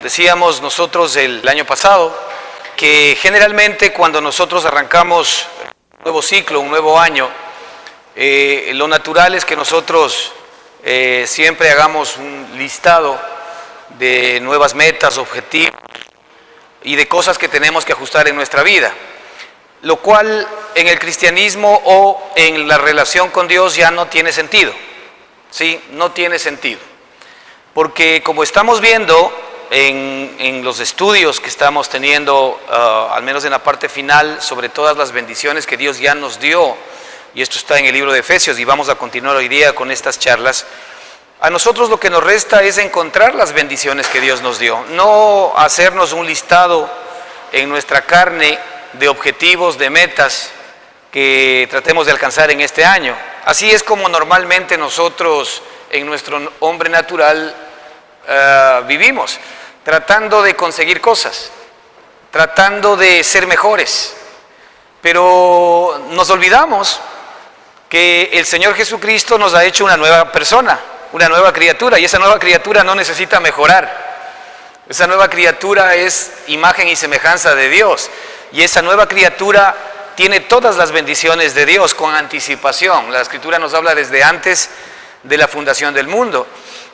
Decíamos nosotros el año pasado que generalmente cuando nosotros arrancamos un nuevo ciclo, un nuevo año, lo natural es que nosotros siempre hagamos un listado de nuevas metas, objetivos y de cosas que tenemos que ajustar en nuestra vida, lo cual en el cristianismo o en la relación con Dios ya no tiene sentido, ¿sí? No tiene sentido, porque como estamos viendo en los estudios que estamos teniendo, al menos en la parte final, sobre todas las bendiciones que Dios ya nos dio, y esto está en el libro de Efesios, y vamos a continuar hoy día con estas charlas. A nosotros lo que nos resta es encontrar las bendiciones que Dios nos dio, no hacernos un listado en nuestra carne de objetivos, de metas que tratemos de alcanzar en este año. Así es como normalmente nosotros en nuestro hombre natural vivimos, tratando de conseguir cosas, tratando de ser mejores, pero nos olvidamos que el Señor Jesucristo nos ha hecho una nueva persona, una nueva criatura, y esa nueva criatura no necesita mejorar. Esa nueva criatura es imagen y semejanza de Dios, y esa nueva criatura tiene todas las bendiciones de Dios con anticipación. La Escritura nos habla desde antes de la fundación del mundo.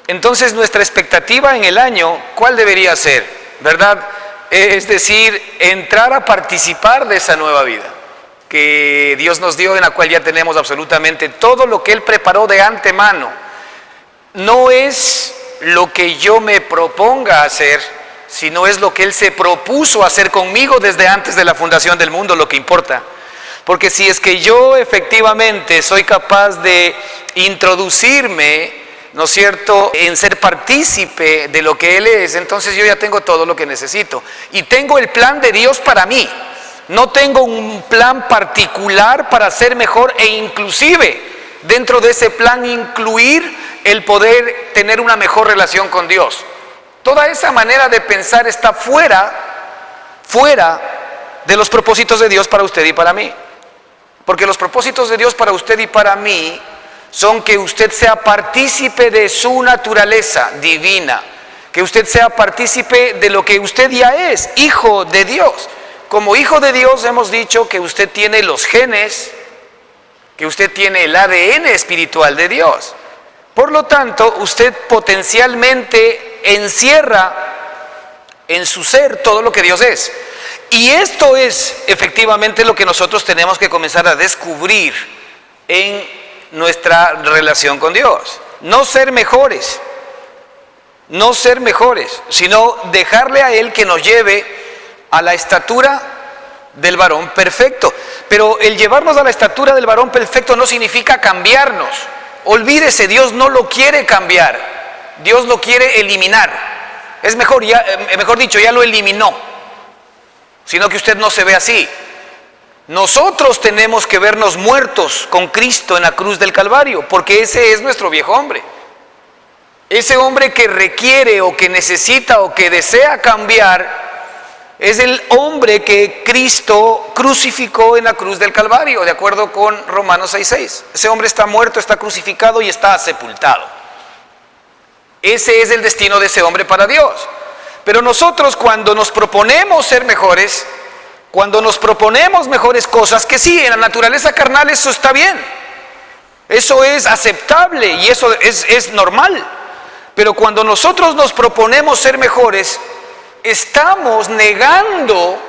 Entonces nuestra expectativa en el año, ¿cuál debería ser? ¿Verdad? Es decir, entrar a participar de esa nueva vida que Dios nos dio, en la cual ya tenemos absolutamente todo lo que Él preparó de antemano. No es lo que yo me proponga hacer, sino es lo que Él se propuso hacer conmigo desde antes de la fundación del mundo, lo que importa. Porque si es que yo efectivamente soy capaz de introducirme, ¿no es cierto?, en ser partícipe de lo que Él es, entonces yo ya tengo todo lo que necesito. Y tengo el plan de Dios para mí. No tengo un plan particular para ser mejor, e inclusive dentro de ese plan incluir el poder tener una mejor relación con Dios. Toda esa manera de pensar está fuera de los propósitos de Dios para usted y para mí. Porque los propósitos de Dios para usted y para mí son que usted sea partícipe de su naturaleza divina, que usted sea partícipe de lo que usted ya es, hijo de Dios. Como hijo de Dios hemos dicho que usted tiene los genes, que usted tiene el ADN espiritual de Dios. Por lo tanto, usted potencialmente encierra en su ser todo lo que Dios es. Y esto es efectivamente lo que nosotros tenemos que comenzar a descubrir en nuestra relación con Dios. No ser mejores, sino dejarle a Él que nos lleve a la estatura del varón perfecto. Pero el llevarnos a la estatura del varón perfecto no significa cambiarnos. Olvídese, Dios no lo quiere cambiar, Dios lo quiere eliminar. Es mejor dicho, ya lo eliminó, sino que usted no se ve así. Nosotros tenemos que vernos muertos con Cristo en la cruz del Calvario, porque ese es nuestro viejo hombre. Ese hombre que requiere o que necesita o que desea cambiar es el hombre que Cristo crucificó en la cruz del Calvario, de acuerdo con Romanos 6:6. Ese hombre está muerto, está crucificado y está sepultado. Ese es el destino de ese hombre para Dios. Pero nosotros, cuando nos proponemos ser mejores, cuando nos proponemos mejores cosas, que sí, en la naturaleza carnal eso está bien, eso es aceptable y eso es normal. Pero cuando nosotros nos proponemos ser mejores, estamos negando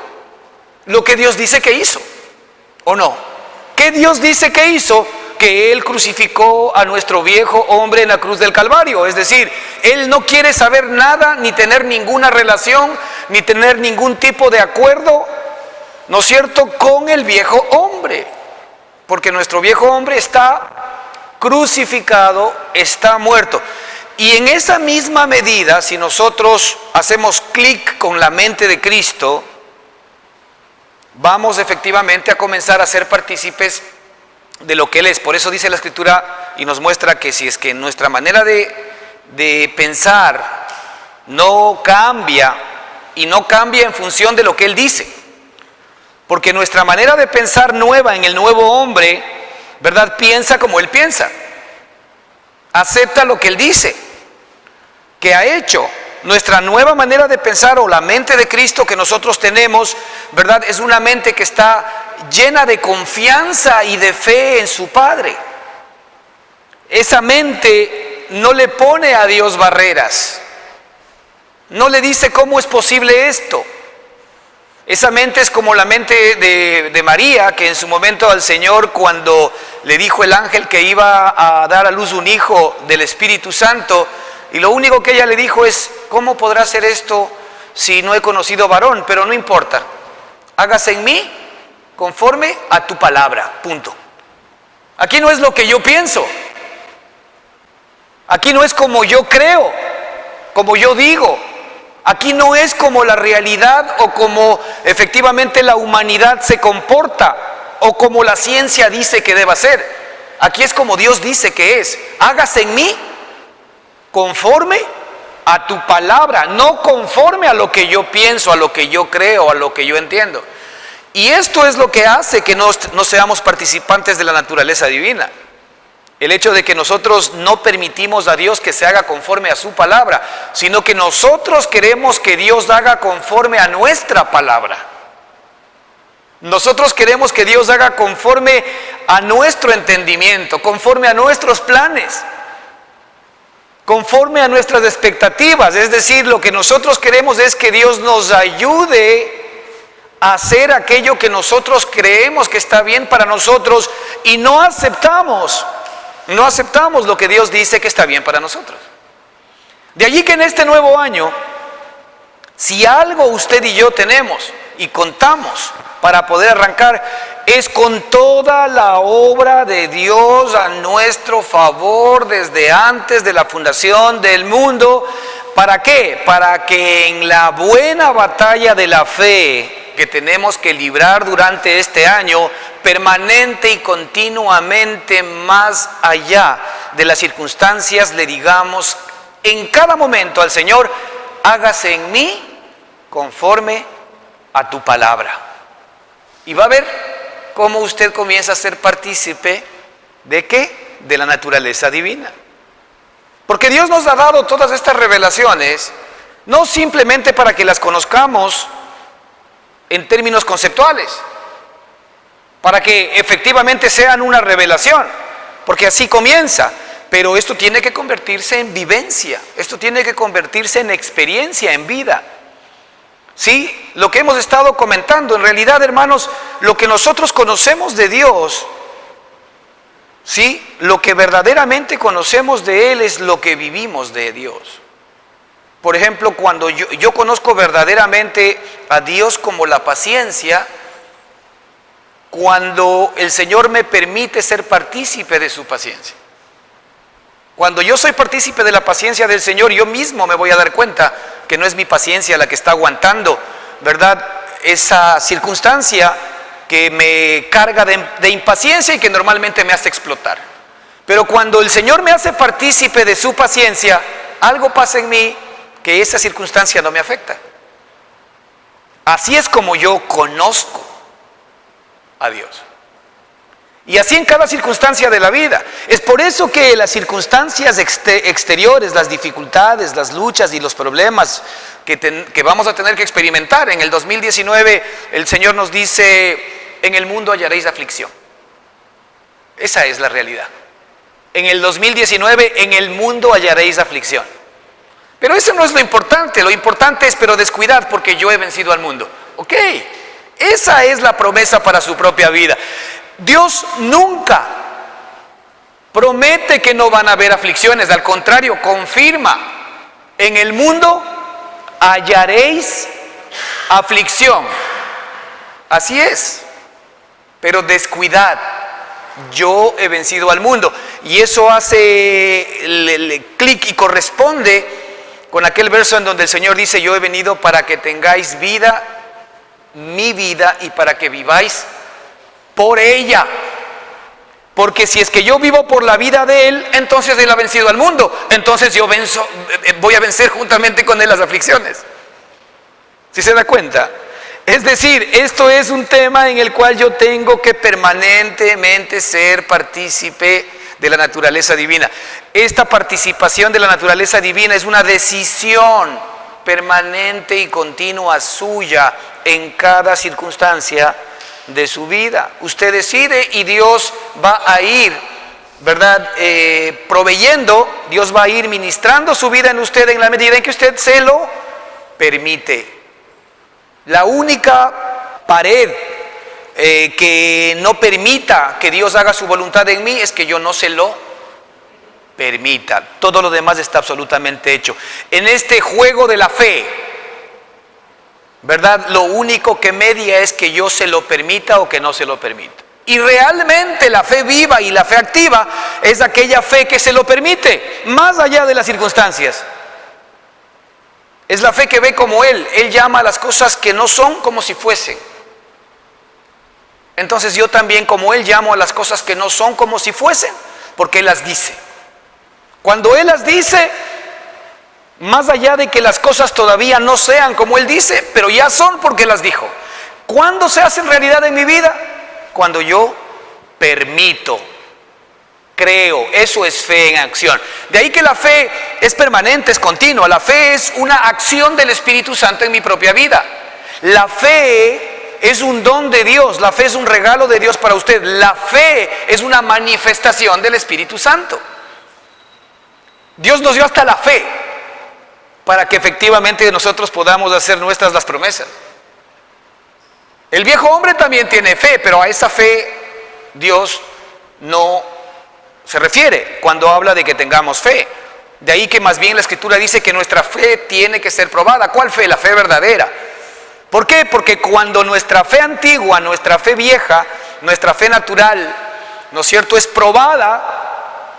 lo que Dios dice que hizo, ¿o no? ¿Qué Dios dice que hizo? Que Él crucificó a nuestro viejo hombre en la cruz del Calvario. Es decir, Él no quiere saber nada, ni tener ninguna relación, ni tener ningún tipo de acuerdo, ¿no es cierto?, con el viejo hombre. Porque nuestro viejo hombre está crucificado, está muerto. Y en esa misma medida, si nosotros hacemos clic con la mente de Cristo, vamos efectivamente a comenzar a ser partícipes de lo que Él es. Por eso dice la Escritura y nos muestra que si es que nuestra manera de pensar no cambia, y no cambia en función de lo que Él dice, porque nuestra manera de pensar nueva en el nuevo hombre, ¿verdad?, piensa como Él piensa, acepta lo que Él dice, que ha hecho, nuestra nueva manera de pensar o la mente de Cristo que nosotros tenemos, ¿verdad? Es una mente que está llena de confianza y de fe en su Padre. Esa mente no le pone a Dios barreras, no le dice cómo es posible esto. Esa mente es como la mente de María, que en su momento al Señor, cuando le dijo el ángel que iba a dar a luz un hijo del Espíritu Santo, y lo único que ella le dijo es: ¿cómo podrá ser esto si no he conocido varón? Pero no importa, hágase en mí conforme a tu palabra, punto. Aquí no es lo que yo pienso, aquí no es como yo creo, como yo digo. Aquí no es como la realidad o como efectivamente la humanidad se comporta o como la ciencia dice que deba ser. Aquí es como Dios dice que es: hágase en mí conforme a tu palabra, no conforme a lo que yo pienso, a lo que yo creo, a lo que yo entiendo. Y esto es lo que hace que no seamos participantes de la naturaleza divina. El hecho de que nosotros no permitimos a Dios que se haga conforme a su palabra, sino que nosotros queremos que Dios haga conforme a nuestra palabra. Nosotros queremos que Dios haga conforme a nuestro entendimiento, conforme a nuestros planes, conforme a nuestras expectativas. Es decir, lo que nosotros queremos es que Dios nos ayude a hacer aquello que nosotros creemos que está bien para nosotros y no aceptamos lo que Dios dice que está bien para nosotros. De allí que en este nuevo año, si algo usted y yo tenemos y contamos para poder arrancar, es con toda la obra de Dios a nuestro favor desde antes de la fundación del mundo. ¿Para qué? Para que en la buena batalla de la fe que tenemos que librar durante este año, permanente y continuamente, más allá de las circunstancias, le digamos en cada momento al Señor: hágase en mí conforme a tu palabra. Y va a ver cómo usted comienza a ser partícipe ¿de qué? De la naturaleza divina. Porque Dios nos ha dado todas estas revelaciones no simplemente para que las conozcamos en términos conceptuales, para que efectivamente sean una revelación, porque así comienza, pero esto tiene que convertirse en vivencia, esto tiene que convertirse en experiencia, en vida. Sí, lo que hemos estado comentando, en realidad, hermanos, lo que nosotros conocemos de Dios, sí, lo que verdaderamente conocemos de Él es lo que vivimos de Dios. Por ejemplo, cuando yo conozco verdaderamente a Dios como la paciencia, cuando el Señor me permite ser partícipe de su paciencia. Cuando yo soy partícipe de la paciencia del Señor, yo mismo me voy a dar cuenta que no es mi paciencia la que está aguantando, ¿verdad?, esa circunstancia que me carga de impaciencia y que normalmente me hace explotar. Pero cuando el Señor me hace partícipe de su paciencia, algo pasa en mí que esa circunstancia no me afecta. Así es como yo conozco a Dios. Y así en cada circunstancia de la vida. Es por eso que las circunstancias exteriores, las dificultades, las luchas y los problemas que vamos a tener que experimentar en el 2019, el Señor nos dice: en el mundo hallaréis aflicción. Esa es la realidad. En el 2019, en el mundo hallaréis aflicción. Pero eso no es lo importante es pero descuidad porque yo he vencido al mundo. Ok, esa es la promesa para su propia vida. Dios nunca promete que no van a haber aflicciones, al contrario, confirma: en el mundo hallaréis aflicción. Así es, pero descuidad, yo he vencido al mundo. Y eso hace clic y corresponde con aquel verso en donde el Señor dice: yo he venido para que tengáis vida, mi vida, y para que viváis por ella. Porque si es que yo vivo por la vida de Él, entonces Él ha vencido al mundo, entonces yo voy a vencer juntamente con Él las aflicciones. ¿Sí se da cuenta? Es decir, esto es un tema en el cual yo tengo que permanentemente ser partícipe de la naturaleza divina. Esta participación de la naturaleza divina es una decisión permanente y continua suya en cada circunstancia de su vida. Usted decide y Dios va a ir, ¿verdad? Proveyendo, Dios va a ir ministrando su vida en usted en la medida en que usted se lo permite. La única pared que no permita que Dios haga su voluntad en mí es que yo no se lo permita. Todo lo demás está absolutamente hecho. En este juego de la fe, ¿verdad? Lo único que media es que yo se lo permita o que no se lo permita. Y realmente la fe viva y la fe activa es aquella fe que se lo permite, más allá de las circunstancias. Es la fe que ve como Él. Él llama a las cosas que no son como si fuesen. Entonces yo también, como Él, llamo a las cosas que no son como si fuesen, porque Él las dice. Cuando Él las dice, más allá de que las cosas todavía no sean como Él dice, pero ya son porque las dijo. ¿Cuándo se hacen realidad en mi vida? Cuando yo permito, creo. Eso es fe en acción. De ahí que la fe es permanente, es continua. La fe es una acción del Espíritu Santo en mi propia vida. La fe es un don de Dios. La fe es un regalo de Dios para usted. La fe es una manifestación del Espíritu Santo. Dios nos dio hasta la fe para que efectivamente nosotros podamos hacer nuestras las promesas. El viejo hombre también tiene fe, pero a esa fe Dios no se refiere cuando habla de que tengamos fe. De ahí que más bien la Escritura dice que nuestra fe tiene que ser probada. ¿Cuál fe? La fe verdadera. ¿Por qué? Porque cuando nuestra fe antigua, nuestra fe vieja, nuestra fe natural, ¿no es cierto?, es probada,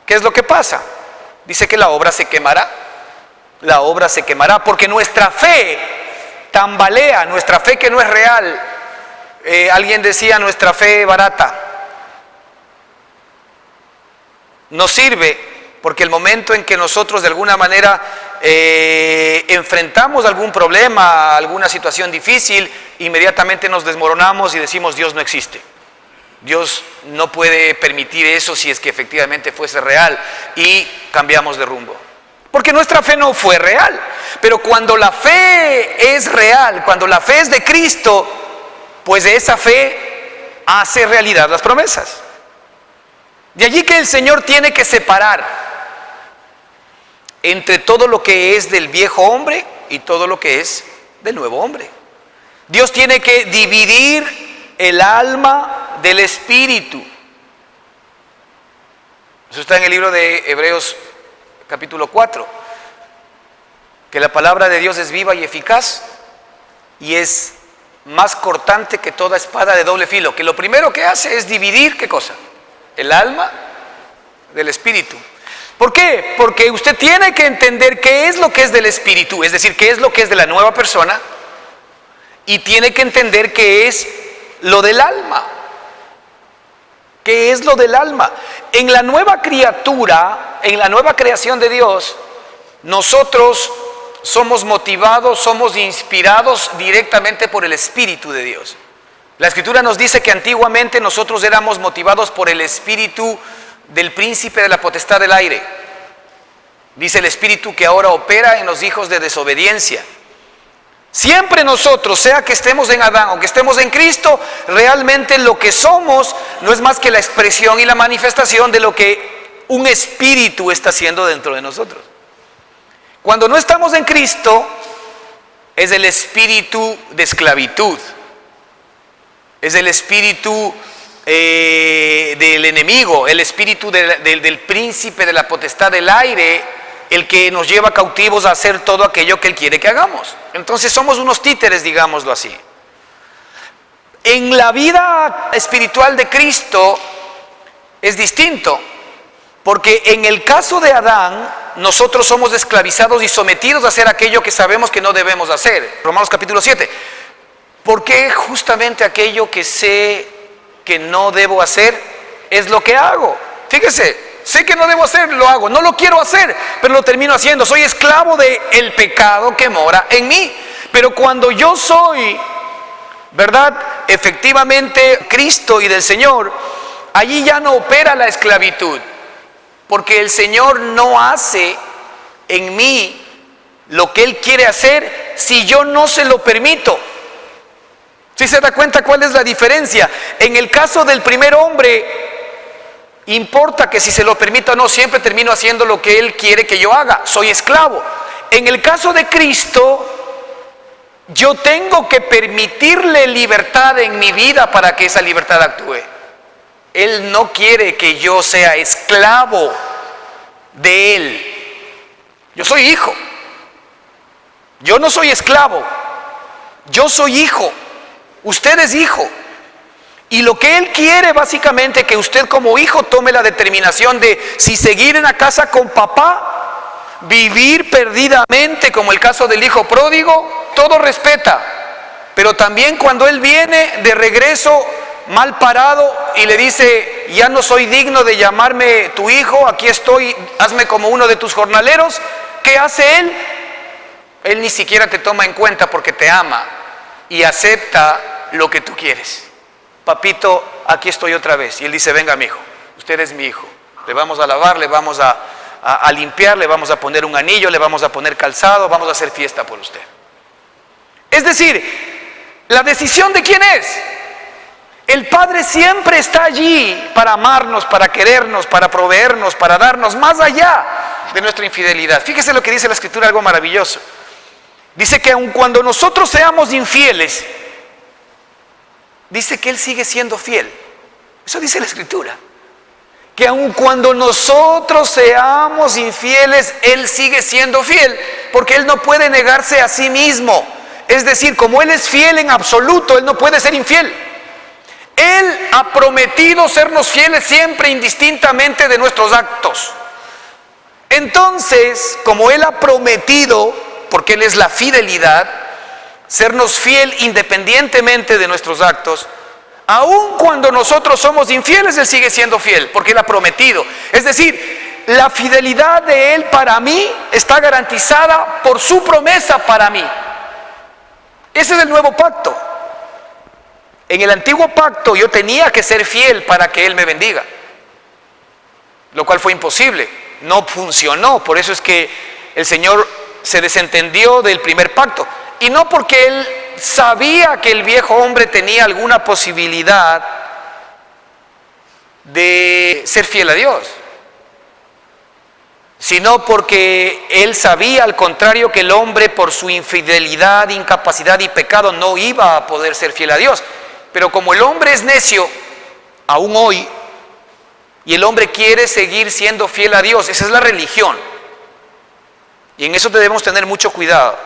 ¿qué es lo que pasa? Dice que la obra se quemará. La obra se quemará porque nuestra fe tambalea, nuestra fe que no es real. Alguien decía nuestra fe barata. Nos sirve porque el momento en que nosotros de alguna manera enfrentamos algún problema, alguna situación difícil, inmediatamente nos desmoronamos y decimos Dios no existe. Dios no puede permitir eso si es que efectivamente fuese real, y cambiamos de rumbo. Porque nuestra fe no fue real. Pero cuando la fe es real, cuando la fe es de Cristo, pues de esa fe hace realidad las promesas. De allí que el Señor tiene que separar entre todo lo que es del viejo hombre y todo lo que es del nuevo hombre. Dios tiene que dividir el alma del espíritu. Eso está en el libro de Hebreos capítulo 4, que la palabra de Dios es viva y eficaz y es más cortante que toda espada de doble filo, que lo primero que hace es dividir, ¿qué cosa? El alma del espíritu. ¿Por qué? Porque usted tiene que entender qué es lo que es del espíritu, es decir, qué es lo que es de la nueva persona, y tiene que entender qué es lo del alma. ¿Qué es lo del alma? En la nueva criatura, en la nueva creación de Dios, nosotros somos motivados, somos inspirados directamente por el Espíritu de Dios. La Escritura nos dice que antiguamente nosotros éramos motivados por el espíritu del príncipe de la potestad del aire. Dice el espíritu que ahora opera en los hijos de desobediencia. Siempre nosotros, sea que estemos en Adán o que estemos en Cristo, realmente lo que somos no es más que la expresión y la manifestación de lo que un espíritu está haciendo dentro de nosotros. Cuando no estamos en Cristo, es el espíritu de esclavitud, es el espíritu del enemigo, el espíritu del príncipe de la potestad del aire, el que nos lleva cautivos a hacer todo aquello que Él quiere que hagamos. Entonces somos unos títeres, digámoslo así. En la vida espiritual de Cristo es distinto, porque en el caso de Adán, nosotros somos esclavizados y sometidos a hacer aquello que sabemos que no debemos hacer. Romanos capítulo 7. ¿Por qué justamente aquello que sé que no debo hacer es lo que hago? Fíjese. Sé que no debo hacer, lo hago. No lo quiero hacer, pero lo termino haciendo. Soy esclavo del pecado que mora en mí. Pero cuando yo soy, ¿verdad?, efectivamente Cristo y del Señor, allí ya no opera la esclavitud. Porque el Señor no hace en mí, lo que Él quiere hacer si yo no se lo permito. ¿Sí se da cuenta cuál es la diferencia? En el caso del primer hombre, importa que si se lo permito o no, siempre termino haciendo lo que Él quiere que yo haga, soy esclavo. En el caso de Cristo, yo tengo que permitirle libertad en mi vida para que esa libertad actúe. Él no quiere que yo sea esclavo de Él. Yo soy hijo. Yo no soy esclavo. Yo soy hijo. Usted es hijo. Y lo que Él quiere básicamente que usted como hijo tome la determinación de si seguir en la casa con papá, vivir perdidamente como el caso del hijo pródigo, todo respeta. Pero también cuando Él viene de regreso mal parado y le dice, ya no soy digno de llamarme tu hijo, aquí estoy, hazme como uno de tus jornaleros, ¿qué hace Él? Él ni siquiera te toma en cuenta porque te ama y acepta lo que tú quieres. Papito, aquí estoy otra vez. Y Él dice, venga mi hijo, usted es mi hijo. Le vamos a lavar, le vamos a limpiar, le vamos a poner un anillo, le vamos a poner calzado, vamos a hacer fiesta por usted. Es decir, la decisión de quién es. El Padre siempre está allí para amarnos, para querernos, para proveernos, para darnos más allá de nuestra infidelidad. Fíjese lo que dice la Escritura, algo maravilloso. Dice que aun cuando nosotros seamos infieles, dice que Él sigue siendo fiel. Eso dice la Escritura. Que aun cuando nosotros seamos infieles, Él sigue siendo fiel, porque Él no puede negarse a sí mismo. Es decir, como Él es fiel en absoluto, Él no puede ser infiel. Él ha prometido sernos fieles siempre, indistintamente de nuestros actos. Entonces, como Él ha prometido, porque Él es la fidelidad, sernos fiel independientemente de nuestros actos, aun cuando nosotros somos infieles, Él sigue siendo fiel, porque Él ha prometido. Es decir, la fidelidad de Él para mí está garantizada por su promesa para mí. Ese es el nuevo pacto. En el antiguo pacto yo tenía que ser fiel para que Él me bendiga, lo cual fue imposible, no funcionó. Por eso es que el Señor se desentendió del primer pacto, y no porque Él sabía que el viejo hombre tenía alguna posibilidad de ser fiel a Dios, sino porque Él sabía, al contrario, que el hombre por su infidelidad, incapacidad y pecado no iba a poder ser fiel a Dios. Pero como el hombre es necio, aún hoy, y el hombre quiere seguir siendo fiel a Dios, esa es la religión. Y en eso debemos tener mucho cuidado,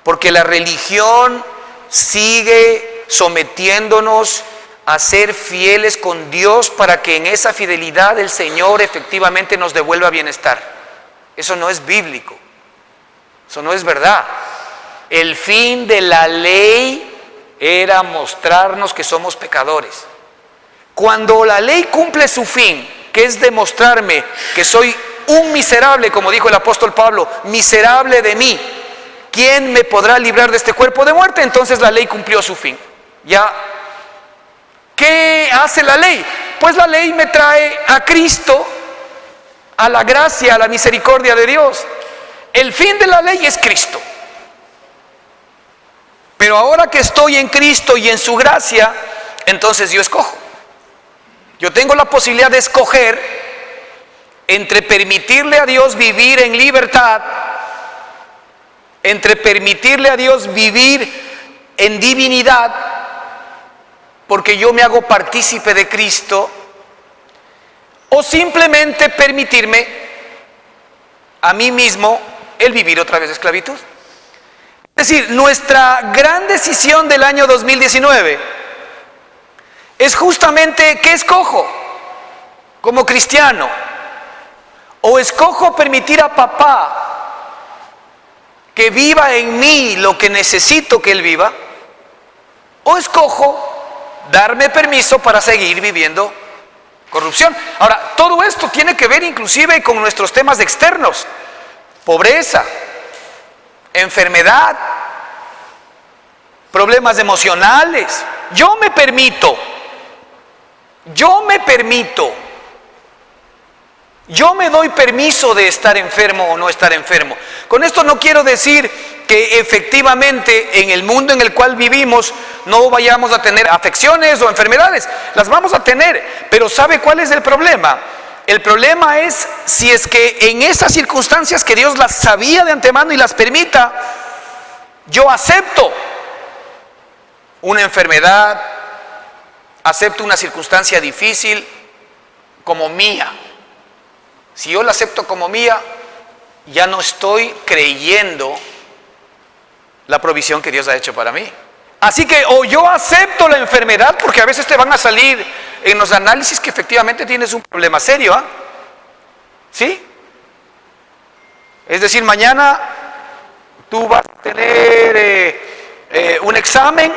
porque la religión sigue sometiéndonos a ser fieles con Dios para que en esa fidelidad el Señor efectivamente nos devuelva bienestar. Eso no es bíblico, eso no es verdad. El fin de la ley era mostrarnos que somos pecadores. Cuando la ley cumple su fin, que es demostrarme que soy un miserable, como dijo el apóstol Pablo, miserable de mí, ¿quién me podrá librar de este cuerpo de muerte? Entonces la ley cumplió su fin. Ya, ¿qué hace la ley? Pues la ley me trae a Cristo, a la gracia, a la misericordia de Dios. El fin de la ley es Cristo. Pero ahora que estoy en Cristo y en su gracia, entonces yo escojo. Yo tengo la posibilidad de escoger entre permitirle a Dios vivir en libertad, entre permitirle a Dios vivir en divinidad, porque yo me hago partícipe de Cristo, o simplemente permitirme a mí mismo el vivir otra vez de esclavitud. Es decir, nuestra gran decisión del año 2019 es justamente ¿qué escojo como cristiano? O escojo permitir a papá que viva en mí lo que necesito que él viva, o escojo darme permiso para seguir viviendo corrupción. Ahora, todo esto tiene que ver inclusive con nuestros temas externos: pobreza, enfermedad, problemas emocionales. Yo me permito Yo me doy permiso de estar enfermo o no estar enfermo. Con esto no quiero decir que efectivamente en el mundo en el cual vivimos no vayamos a tener afecciones o enfermedades. Las vamos a tener, pero ¿sabe cuál es el problema? El problema es si es que en esas circunstancias que Dios las sabía de antemano y las permita, yo acepto una enfermedad, acepto una circunstancia difícil como mía. Si yo la acepto como mía, ya no estoy creyendo la provisión que Dios ha hecho para mí. Así que o yo acepto la enfermedad, porque a veces te van a salir en los análisis que efectivamente tienes un problema serio, ¿ah? ¿Sí? Es decir, mañana tú vas a tener un examen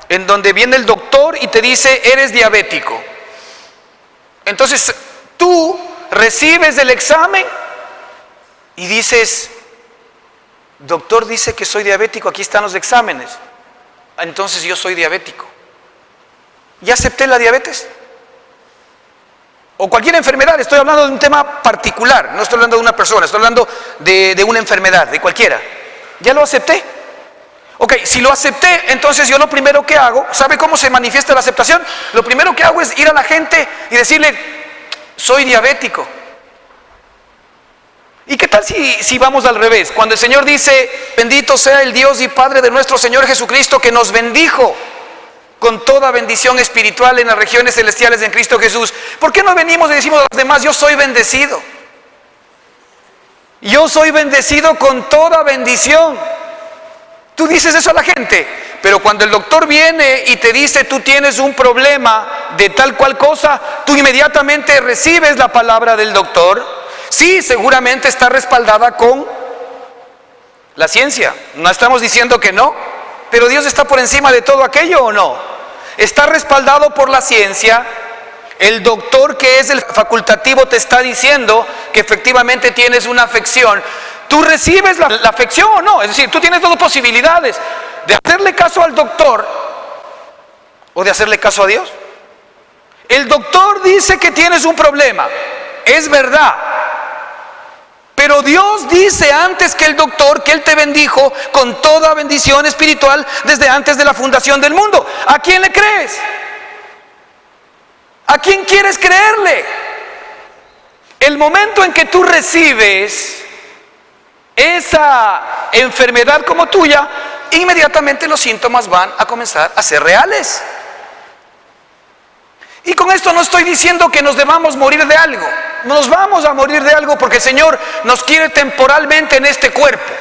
en donde viene el doctor y te dice, eres diabético. Entonces tú recibes el examen y dices, doctor dice que soy diabético, aquí están los exámenes, entonces yo soy diabético. ¿Ya acepté la diabetes? O cualquier enfermedad, estoy hablando de un tema particular, no estoy hablando de una persona, estoy hablando de una enfermedad, de cualquiera. ¿Ya lo acepté? Ok, si lo acepté, entonces yo lo primero que hago, ¿sabe cómo se manifiesta la aceptación? Lo primero que hago es ir a la gente y decirle, soy diabético. ¿Y qué tal si vamos al revés? Cuando el Señor dice, bendito sea el Dios y Padre de nuestro Señor Jesucristo, que nos bendijo con toda bendición espiritual en las regiones celestiales en Cristo Jesús. ¿Por qué no venimos y decimos a los demás, yo soy bendecido? Yo soy bendecido con toda bendición. Tú dices eso a la gente, pero cuando el doctor viene y te dice tú tienes un problema de tal cual cosa, tú inmediatamente recibes la palabra del doctor. Sí, seguramente está respaldada con la ciencia. No estamos diciendo que no, pero Dios está por encima de todo aquello, ¿o no? Está respaldado por la ciencia. El doctor, que es el facultativo, te está diciendo que efectivamente tienes una afección. ¿Tú recibes la afección o no? Es decir, tú tienes dos posibilidades: de hacerle caso al doctor o de hacerle caso a Dios. El doctor dice que tienes un problema, es verdad, pero Dios dice antes que el doctor que Él te bendijo con toda bendición espiritual desde antes de la fundación del mundo. ¿A quién le crees? ¿A quién quieres creerle? El momento en que tú recibes esa enfermedad como tuya, inmediatamente los síntomas van a comenzar a ser reales. Y con esto no estoy diciendo que nos debamos morir de algo. Nos vamos a morir de algo porque el Señor nos quiere temporalmente en este cuerpo.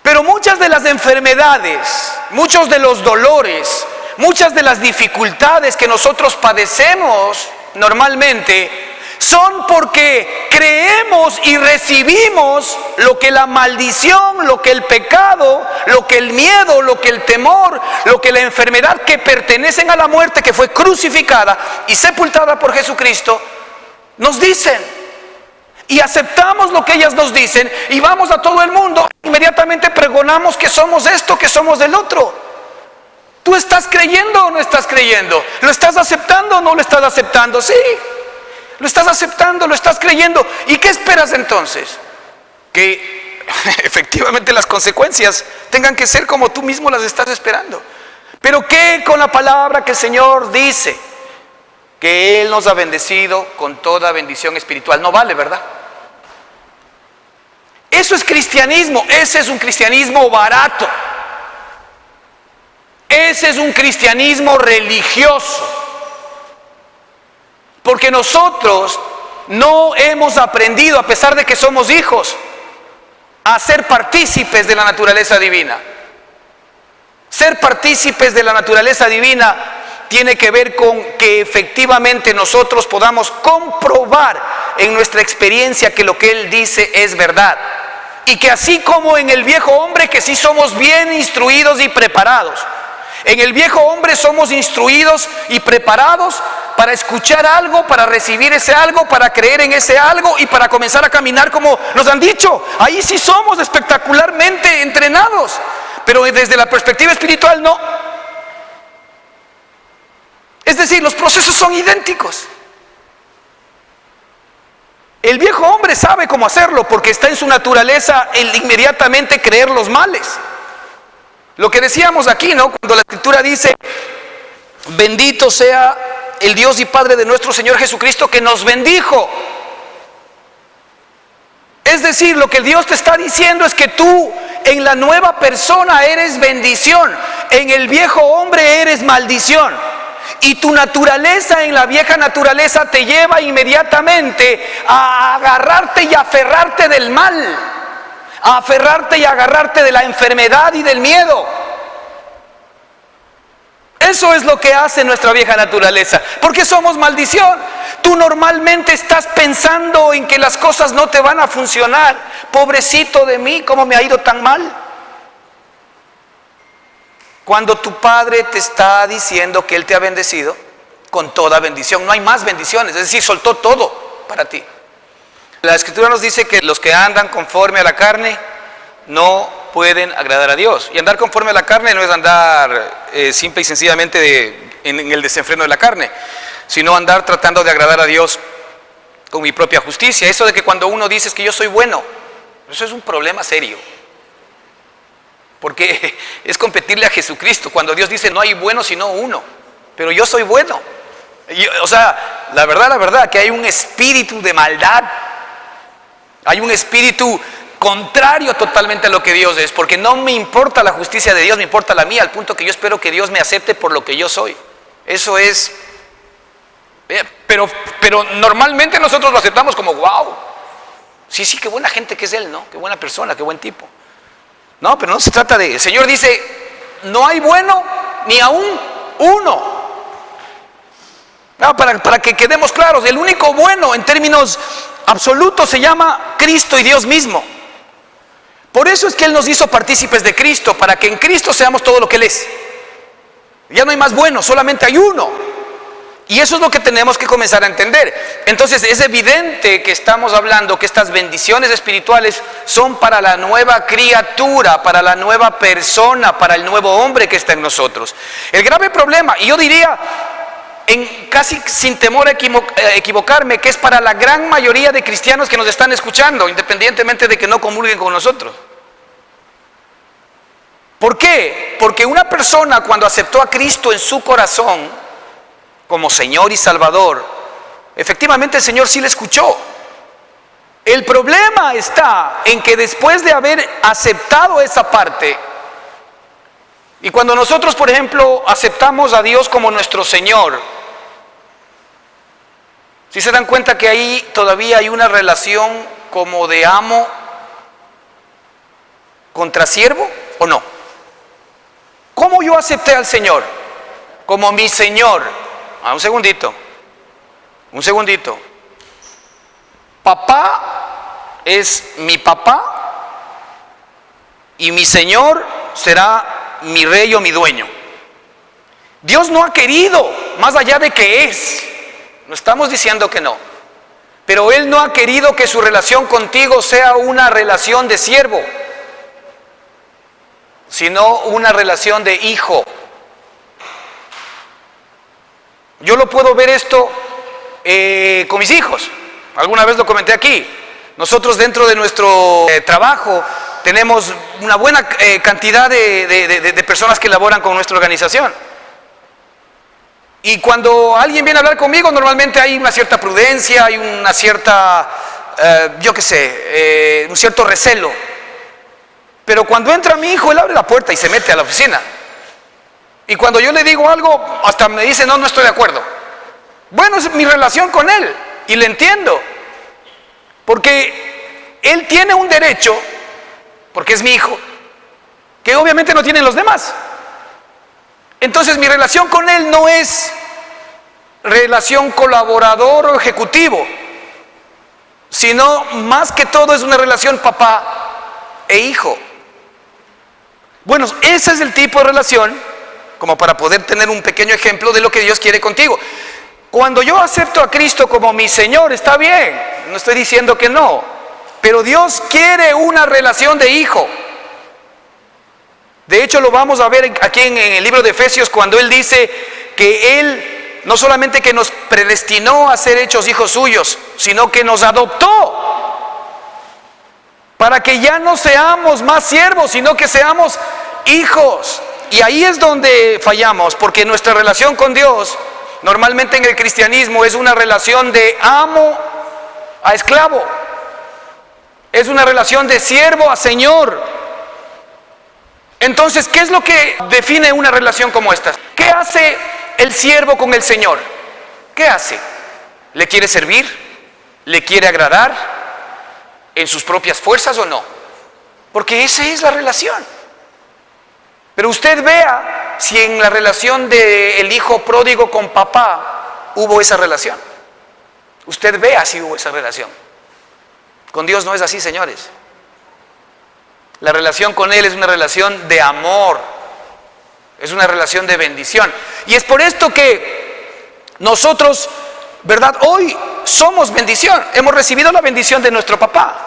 Pero muchas de las enfermedades, muchos de los dolores, muchas de las dificultades que nosotros padecemos normalmente son porque creemos y recibimos lo que la maldición, lo que el pecado, lo que el miedo, lo que el temor, lo que la enfermedad que pertenecen a la muerte, que fue crucificada y sepultada por Jesucristo, nos dicen. Y aceptamos lo que ellas nos dicen y vamos a todo el mundo, inmediatamente pregonamos que somos esto, que somos del otro. ¿Tú estás creyendo o no estás creyendo? ¿Lo estás aceptando o no lo estás aceptando? Sí. Lo estás aceptando, lo estás creyendo. ¿Y qué esperas entonces? Que efectivamente las consecuencias tengan que ser como tú mismo las estás esperando. Pero ¿qué con la palabra que el Señor dice? Que Él nos ha bendecido con toda bendición espiritual. No vale, ¿verdad? Eso es cristianismo. Ese es un cristianismo barato. Ese es un cristianismo religioso. Porque nosotros no hemos aprendido, a pesar de que somos hijos, a ser partícipes de la naturaleza divina. Ser partícipes de la naturaleza divina tiene que ver con que efectivamente nosotros podamos comprobar en nuestra experiencia que lo que Él dice es verdad. Y que así como en el viejo hombre, que sí somos bien instruidos y preparados. En el viejo hombre somos instruidos y preparados para escuchar algo, para recibir ese algo, para creer en ese algo y para comenzar a caminar como nos han dicho. Ahí sí somos espectacularmente entrenados, pero desde la perspectiva espiritual no. Es decir, los procesos son idénticos. El viejo hombre sabe cómo hacerlo porque está en su naturaleza el inmediatamente creer los males. Lo que decíamos aquí, ¿no? Cuando la Escritura dice, bendito sea el Dios y Padre de nuestro Señor Jesucristo que nos bendijo. Es decir, lo que Dios te está diciendo es que tú en la nueva persona eres bendición, en el viejo hombre eres maldición. Y tu naturaleza en la vieja naturaleza te lleva inmediatamente a agarrarte y aferrarte del mal, a aferrarte y agarrarte de la enfermedad y del miedo. Eso es lo que hace nuestra vieja naturaleza, porque somos maldición. Tú normalmente estás pensando en que las cosas no te van a funcionar. Pobrecito de mí, ¿cómo me ha ido tan mal? Cuando tu padre te está diciendo que él te ha bendecido con toda bendición, no hay más bendiciones, es decir, soltó todo para ti. La Escritura nos dice que los que andan conforme a la carne no pueden agradar a Dios. Y andar conforme a la carne no es andar simple y sencillamente en el desenfreno de la carne, sino andar tratando de agradar a Dios con mi propia justicia. Eso de que cuando uno dice que yo soy bueno, eso es un problema serio. Porque es competirle a Jesucristo. Cuando Dios dice no hay bueno sino uno, pero yo soy bueno. O sea, la verdad, que hay un espíritu de maldad. Hay un espíritu contrario totalmente a lo que Dios es. Porque no me importa la justicia de Dios, me importa la mía, al punto que yo espero que Dios me acepte por lo que yo soy. Eso es... Pero normalmente nosotros lo aceptamos como wow. Sí, qué buena gente que es Él, ¿no? Qué buena persona, qué buen tipo. No, pero no se trata de... El Señor dice, no hay bueno ni aún uno. No, para que quedemos claros, el único bueno en términos absolutos se llama Cristo y Dios mismo. Por eso es que Él nos hizo partícipes de Cristo, para que en Cristo seamos todo lo que Él es. Ya no hay más bueno, solamente hay uno. Y eso es lo que tenemos que comenzar a entender. Entonces es evidente que estamos hablando que estas bendiciones espirituales son para la nueva criatura, para la nueva persona, para el nuevo hombre que está en nosotros. El grave problema, y yo diría, casi sin temor a equivocarme, que es para la gran mayoría de cristianos que nos están escuchando, independientemente de que no comulguen con nosotros. ¿Por qué? Porque una persona cuando aceptó a Cristo en su corazón como Señor y Salvador, efectivamente el Señor sí le escuchó. El problema está en que después de haber aceptado esa parte, y cuando nosotros, por ejemplo, aceptamos a Dios como nuestro Señor, ¿sí se dan cuenta que ahí todavía hay una relación como de amo contra siervo o no? ¿Cómo yo acepté al Señor? Como mi Señor. Un segundito. Papá es mi papá y mi Señor será mi rey o mi dueño. Dios no ha querido, más allá de que es, no estamos diciendo que no, pero Él no ha querido que su relación contigo sea una relación de siervo, sino una relación de hijo. Yo lo puedo ver esto con mis hijos. Alguna vez lo comenté aquí. Nosotros dentro de nuestro trabajo tenemos una buena cantidad de personas que laboran con nuestra organización. Y cuando alguien viene a hablar conmigo, normalmente hay una cierta prudencia, hay una cierta, un cierto recelo. Pero cuando entra mi hijo, él abre la puerta y se mete a la oficina. Y cuando yo le digo algo, hasta me dice, no estoy de acuerdo. Bueno, es mi relación con él, y le entiendo. Porque él tiene un derecho, porque es mi hijo, que obviamente no tienen los demás. Entonces mi relación con él no es relación colaborador o ejecutivo, sino más que todo es una relación papá e hijo. Bueno, ese es el tipo de relación, como para poder tener un pequeño ejemplo de lo que Dios quiere contigo. Cuando yo acepto a Cristo como mi Señor, está bien, no estoy diciendo que no, pero Dios quiere una relación de hijo. De hecho, lo vamos a ver aquí en el libro de Efesios, cuando Él dice que Él no solamente que nos predestinó a ser hechos hijos suyos, sino que nos adoptó para que ya no seamos más siervos, sino que seamos hijos. Y ahí es donde fallamos, porque nuestra relación con Dios, normalmente en el cristianismo, es una relación de amo a esclavo, es una relación de siervo a señor. Entonces, ¿qué es lo que define una relación como esta? ¿Qué hace el siervo con el Señor? ¿Qué hace? ¿Le quiere servir? ¿Le quiere agradar? ¿En sus propias fuerzas o no? Porque esa es la relación. Pero usted vea si en la relación del hijo pródigo con papá hubo esa relación. Usted vea si hubo esa relación. Con Dios no es así, señores. La relación con Él es una relación de amor, es una relación de bendición. Y es por esto que nosotros, ¿verdad? Hoy somos bendición, hemos recibido la bendición de nuestro papá.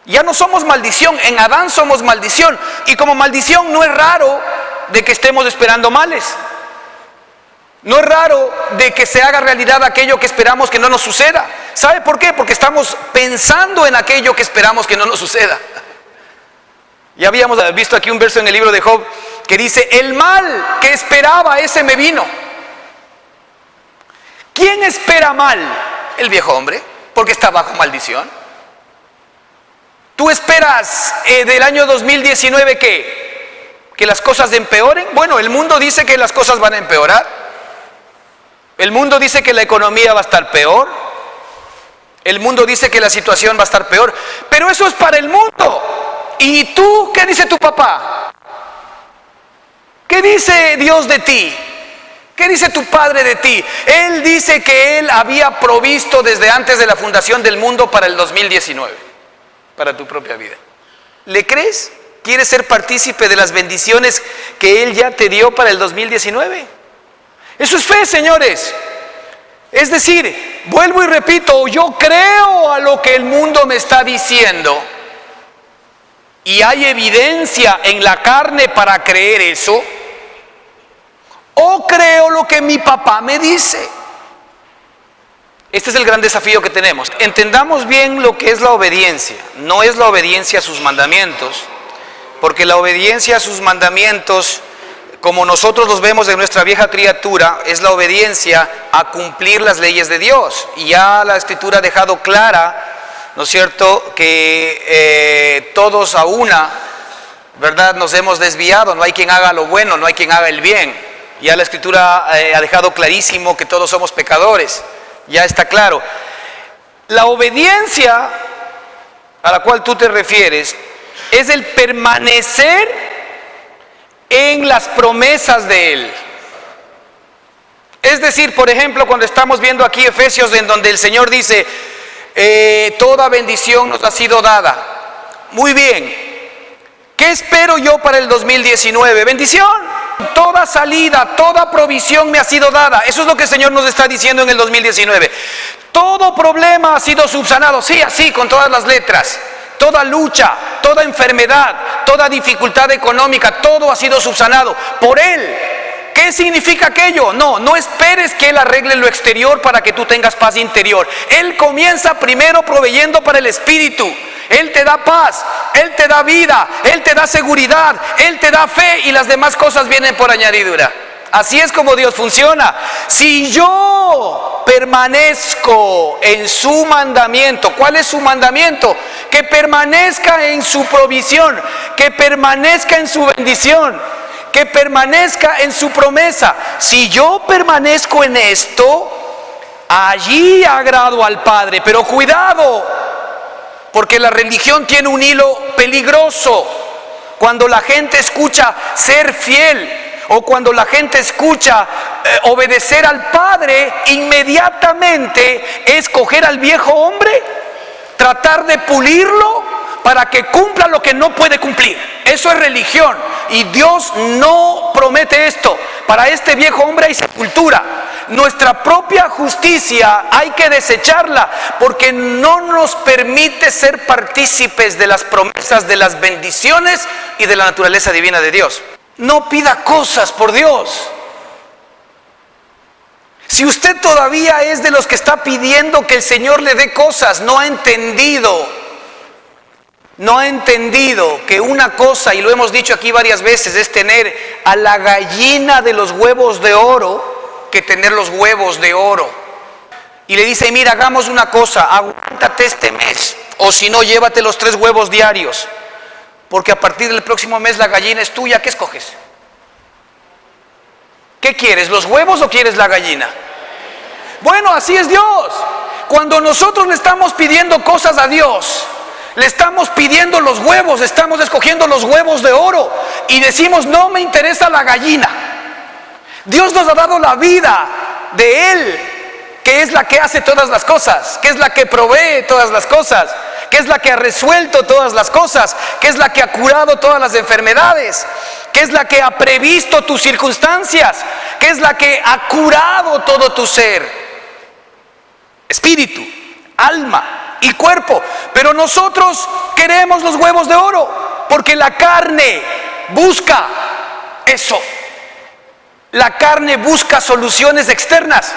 Ya no somos maldición, en Adán somos maldición. Y como maldición no es raro de que estemos esperando males. No es raro de que se haga realidad aquello que esperamos que no nos suceda. ¿Sabe por qué? Porque estamos pensando en aquello que esperamos que no nos suceda. Ya habíamos visto aquí un verso en el libro de Job que dice: el mal que esperaba, ese me vino. ¿Quién espera mal? El viejo hombre, porque está bajo maldición. ¿Tú esperas del año 2019 que las cosas empeoren? Bueno, el mundo dice que las cosas van a empeorar. El mundo dice que la economía va a estar peor. El mundo dice que la situación va a estar peor. Pero eso es para el mundo. ¿Y tú qué dice tu papá? ¿Qué dice Dios de ti? ¿Qué dice tu padre de ti? Él dice que Él había provisto desde antes de la fundación del mundo para el 2019, para tu propia vida. ¿Le crees? ¿Quieres ser partícipe de las bendiciones que Él ya te dio para el 2019? Eso es fe, señores. Es decir, vuelvo y repito, yo creo a lo que el mundo me está diciendo y hay evidencia en la carne para creer eso, o creo lo que mi papá me dice. Este es el gran desafío que tenemos. Entendamos bien lo que es la obediencia. No es la obediencia a sus mandamientos, porque la obediencia a sus mandamientos, como nosotros los vemos en nuestra vieja criatura, es la obediencia a cumplir las leyes de Dios. Y ya la Escritura ha dejado clara, ¿no es cierto?, que todos a una, ¿verdad?, nos hemos desviado. No hay quien haga lo bueno, no hay quien haga el bien. Ya la Escritura ha dejado clarísimo que todos somos pecadores. Ya está claro. La obediencia a la cual tú te refieres es el permanecer en las promesas de Él. Es decir, por ejemplo, cuando estamos viendo aquí Efesios, en donde el Señor dice, toda bendición nos ha sido dada. Muy bien. ¿Qué espero yo para el 2019? Bendición. Toda salida, toda provisión me ha sido dada. Eso es lo que el Señor nos está diciendo en el 2019. Todo problema ha sido subsanado. Sí, así, con todas las letras. Toda lucha, toda enfermedad, toda dificultad económica, todo ha sido subsanado por Él. ¿Qué significa aquello? No esperes que Él arregle lo exterior para que tú tengas paz interior. Él comienza primero proveyendo para el espíritu. Él te da paz, Él te da vida, Él te da seguridad, Él te da fe y las demás cosas vienen por añadidura. Así es como Dios funciona. Si yo permanezco en su mandamiento, ¿cuál es su mandamiento? Que permanezca en su provisión, que permanezca en su bendición, que permanezca en su promesa. Si yo permanezco en esto, allí agrado al Padre. Pero cuidado, porque la religión tiene un hilo peligroso. Cuando la gente escucha ser fiel, o cuando la gente escucha obedecer al Padre, inmediatamente es coger al viejo hombre, tratar de pulirlo para que cumpla lo que no puede cumplir. Eso es religión, y Dios no promete esto. Para este viejo hombre hay sepultura. Nuestra propia justicia hay que desecharla, porque no nos permite ser partícipes de las promesas, de las bendiciones y de la naturaleza divina de Dios. No pida cosas por Dios. Si usted todavía es de los que está pidiendo que el Señor le dé cosas, no ha entendido que una cosa, y lo hemos dicho aquí varias veces, es tener a la gallina de los huevos de oro que tener los huevos de oro. Y le dice, mira, hagamos una cosa, aguántate este mes, o si no, llévate los 3 huevos diarios, porque a partir del próximo mes la gallina es tuya. ¿Qué escoges? ¿Qué quieres, los huevos o quieres la gallina? Bueno, así es Dios. Cuando nosotros le estamos pidiendo cosas a Dios, le estamos pidiendo los huevos, estamos escogiendo los huevos de oro y decimos, no me interesa la gallina. Dios nos ha dado la vida de Él, que es la que hace todas las cosas, que es la que provee todas las cosas, que es la que ha resuelto todas las cosas, que es la que ha curado todas las enfermedades, que es la que ha previsto tus circunstancias, que es la que ha curado todo tu ser, espíritu, alma y cuerpo. Pero nosotros queremos los huevos de oro, porque la carne busca eso. La carne busca soluciones externas,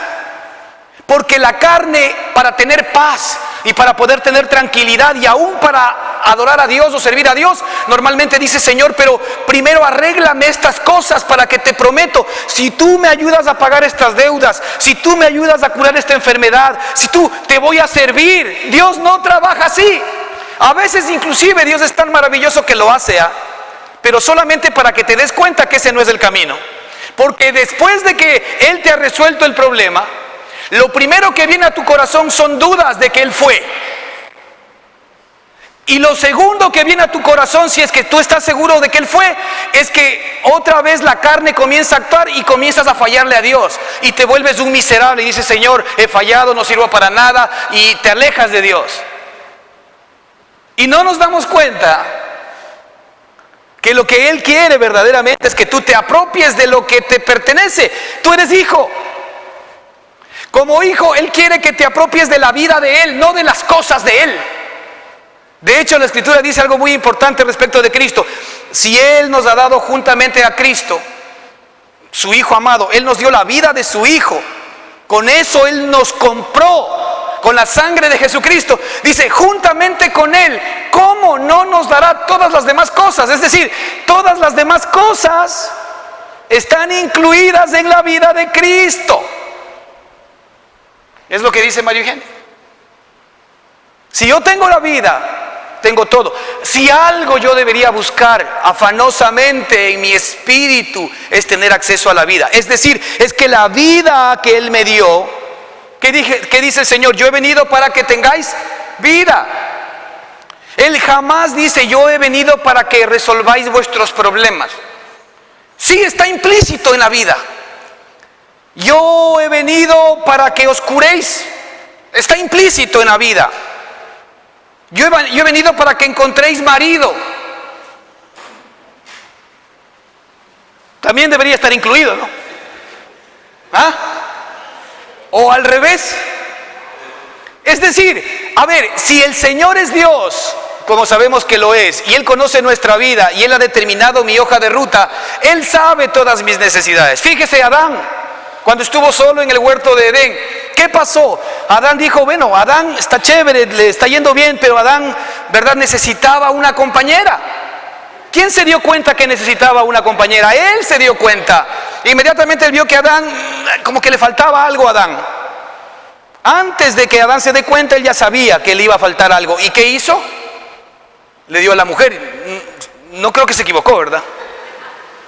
porque la carne, para tener paz y para poder tener tranquilidad y aún para adorar a Dios o servir a Dios, normalmente dice, Señor, pero primero arréglame estas cosas para que te prometo, si tú me ayudas a pagar estas deudas, si tú me ayudas a curar esta enfermedad, si tú, te voy a servir. Dios no trabaja así. A veces inclusive Dios es tan maravilloso que lo hace, pero solamente para que te des cuenta que ese no es el camino. Porque después de que Él te ha resuelto el problema, lo primero que viene a tu corazón son dudas de que Él fue. Y lo segundo que viene a tu corazón, si es que tú estás seguro de que Él fue, es que otra vez la carne comienza a actuar y comienzas a fallarle a Dios. Y te vuelves un miserable y dices, Señor, he fallado, no sirvo para nada, y te alejas de Dios. Y no nos damos cuenta que lo que Él quiere verdaderamente es que tú te apropies de lo que te pertenece. Tú eres hijo. Como hijo, Él quiere que te apropies de la vida de Él, no de las cosas de Él. De hecho, la Escritura dice algo muy importante respecto de Cristo. Si Él nos ha dado juntamente a Cristo, su Hijo amado, Él nos dio la vida de su Hijo. Con eso Él nos compró, con la sangre de Jesucristo. Dice, juntamente con Él, ¿cómo no nos dará todas las demás cosas? Es decir, todas las demás cosas están incluidas en la vida de Cristo. Es lo que dice María Eugenia. Si yo tengo la vida, tengo todo. Si algo yo debería buscar afanosamente en mi espíritu, es tener acceso a la vida. Es decir, es que la vida que Él me dio, ¿qué dice el Señor? Yo he venido para que tengáis vida. Él jamás dice, yo he venido para que resolváis vuestros problemas. Sí, está implícito en la vida. Yo he venido para que os curéis. Está implícito en la vida. Yo he venido para que encontréis marido. También debería estar incluido, ¿no? ¿Ah? O al revés. Es decir, a ver, si el Señor es Dios, como sabemos que lo es, y Él conoce nuestra vida, y Él ha determinado mi hoja de ruta, Él sabe todas mis necesidades. Fíjese, Adán, cuando estuvo solo en el huerto de Edén, ¿qué pasó? Adán dijo, bueno, Adán está chévere, le está yendo bien, pero Adán, ¿verdad?, necesitaba una compañera. ¿Quién se dio cuenta que necesitaba una compañera? Él se dio cuenta. Inmediatamente él vio que Adán, como que le faltaba algo a Adán. Antes de que Adán se dé cuenta, él ya sabía que le iba a faltar algo. ¿Y qué hizo? Le dio a la mujer. No creo que se equivocó, ¿verdad?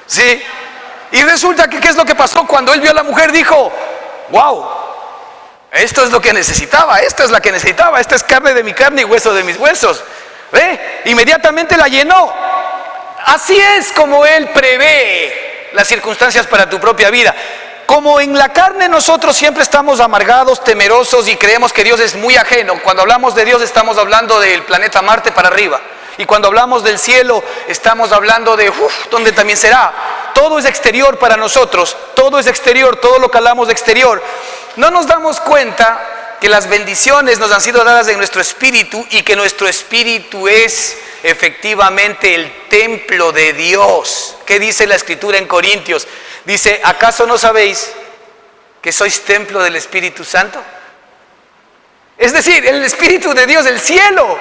Sí. Y resulta que, ¿qué es lo que pasó? Cuando él vio a la mujer, dijo, wow, esto es lo que necesitaba, esta es la que necesitaba, esta es carne de mi carne y hueso de mis huesos. ¿Ve? Inmediatamente la llenó. Así es como Él prevé las circunstancias para tu propia vida. Como en la carne nosotros siempre estamos amargados, temerosos y creemos que Dios es muy ajeno. Cuando hablamos de Dios estamos hablando del planeta Marte para arriba. Y cuando hablamos del cielo, estamos hablando de, ¿dónde también será? Todo es exterior para nosotros, todo es exterior, todo lo que hablamos de exterior. No nos damos cuenta que las bendiciones nos han sido dadas en nuestro espíritu y que nuestro espíritu es efectivamente el templo de Dios. ¿Qué dice la Escritura en Corintios? Dice, ¿acaso no sabéis que sois templo del Espíritu Santo? Es decir, el Espíritu de Dios, el cielo,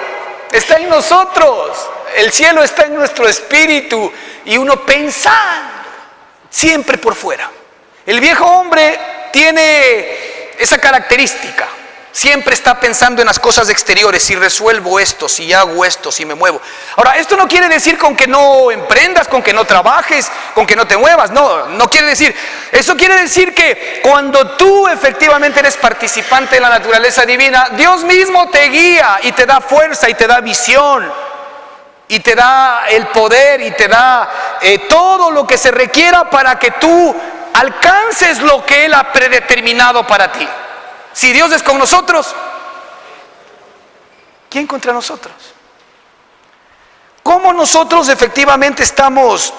está en nosotros. El cielo está en nuestro espíritu y uno pensando siempre por fuera. El viejo hombre tiene esa característica. Siempre está pensando en las cosas exteriores, si resuelvo esto, si hago esto, si me muevo. Ahora, esto no quiere decir con que no emprendas, con que no trabajes, con que no te muevas. No quiere decir. Eso quiere decir que cuando tú efectivamente eres participante de la naturaleza divina, Dios mismo te guía y te da fuerza y te da visión y te da el poder y te da todo lo que se requiera para que tú alcances lo que Él ha predeterminado para ti. Si Dios es con nosotros, ¿quién contra nosotros? ¿Cómo nosotros efectivamente estamos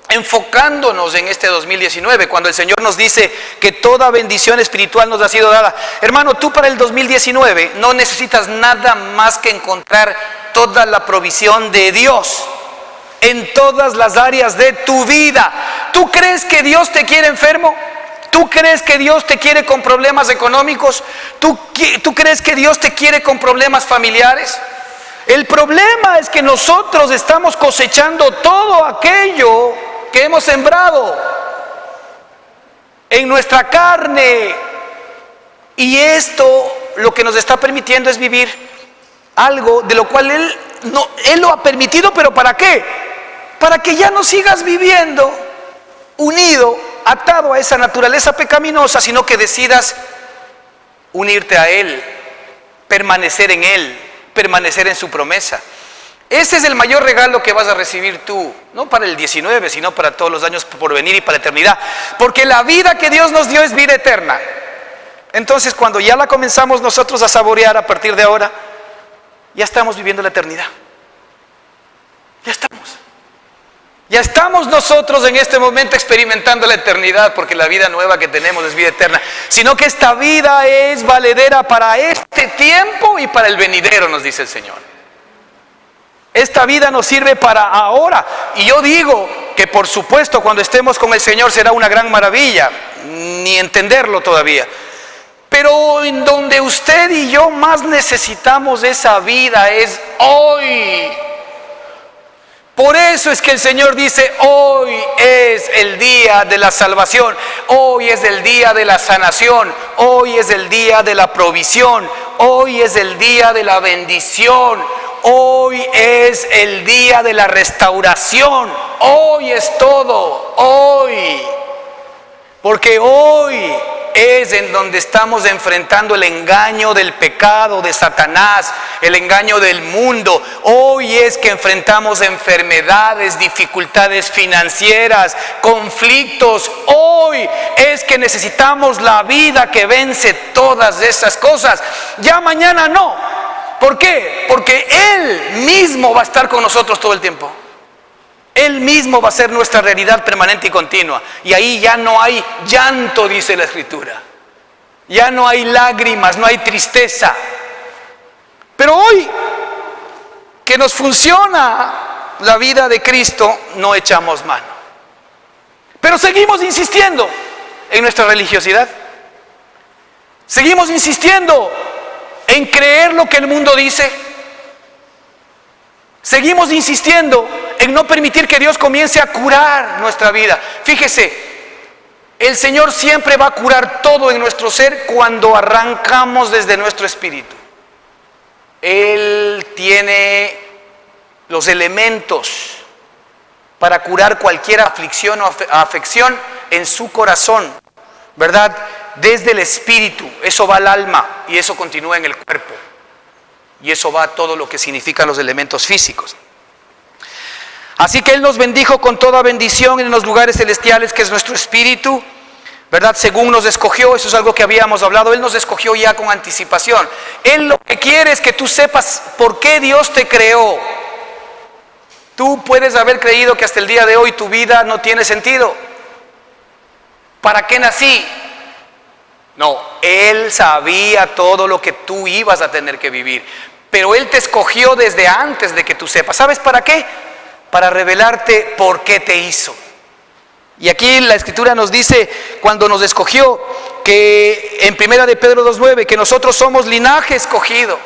enfocándonos en este 2019 cuando el Señor nos dice que toda bendición espiritual nos ha sido dada? Hermano, tú para el 2019 no necesitas nada más que encontrar toda la provisión de Dios en todas las áreas de tu vida. ¿Tú crees que Dios te quiere enfermo? ¿Tú crees que Dios te quiere con problemas económicos? ¿Tú crees que Dios te quiere con problemas familiares? El problema es que nosotros estamos cosechando todo aquello que hemos sembrado en nuestra carne. Y esto lo que nos está permitiendo es vivir algo de lo cual Él lo ha permitido, pero ¿para qué? Para que ya no sigas viviendo unido, atado a esa naturaleza pecaminosa, sino que decidas unirte a Él, permanecer en Él, permanecer en su promesa. Ese es el mayor regalo que vas a recibir tú, no para el 19, sino para todos los años por venir y para la eternidad, porque la vida que Dios nos dio es vida eterna. Entonces, cuando ya la comenzamos nosotros a saborear a partir de ahora, ya estamos viviendo la eternidad. Ya estamos nosotros en este momento experimentando la eternidad, porque la vida nueva que tenemos es vida eterna, sino que esta vida es valedera para este tiempo y para el venidero, nos dice el Señor. Esta vida nos sirve para ahora, y yo digo que por supuesto cuando estemos con el Señor será una gran maravilla, ni entenderlo todavía, pero en donde usted y yo más necesitamos esa vida es hoy. Por eso es que el Señor dice, hoy es el día de la salvación, hoy es el día de la sanación, hoy es el día de la provisión, hoy es el día de la bendición, hoy es el día de la restauración, hoy es todo, hoy. Porque hoy es en donde estamos enfrentando el engaño del pecado, de Satanás, el engaño del mundo. Hoy es que enfrentamos enfermedades, dificultades financieras, conflictos. Hoy es que necesitamos la vida que vence todas esas cosas. Ya mañana no. ¿Por qué? Porque Él mismo va a estar con nosotros todo el tiempo. Él mismo va a ser nuestra realidad permanente y continua. Y ahí ya no hay llanto, dice la Escritura. Ya no hay lágrimas, no hay tristeza. Pero hoy, que nos funciona la vida de Cristo, no echamos mano. Pero seguimos insistiendo en nuestra religiosidad. Seguimos insistiendo en creer lo que el mundo dice. Seguimos insistiendo en no permitir que Dios comience a curar nuestra vida. Fíjese, el Señor siempre va a curar todo en nuestro ser cuando arrancamos desde nuestro espíritu. Él tiene los elementos para curar cualquier aflicción o afección en su corazón, ¿verdad? Desde el espíritu, eso va al alma y eso continúa en el cuerpo. Y eso va a todo lo que significan los elementos físicos. Así que Él nos bendijo con toda bendición en los lugares celestiales, que es nuestro espíritu, ¿verdad? Según nos escogió, eso es algo que habíamos hablado. Él nos escogió ya con anticipación. Él lo que quiere es que tú sepas por qué Dios te creó. Tú puedes haber creído que hasta el día de hoy tu vida no tiene sentido. ¿Para qué nací? No, Él sabía todo lo que tú ibas a tener que vivir, pero Él te escogió desde antes de que tú sepas. ¿Sabes para qué? Para revelarte por qué te hizo. Y aquí la Escritura nos dice, cuando nos escogió, que en 1 de Pedro 2:9, que nosotros somos linaje escogido.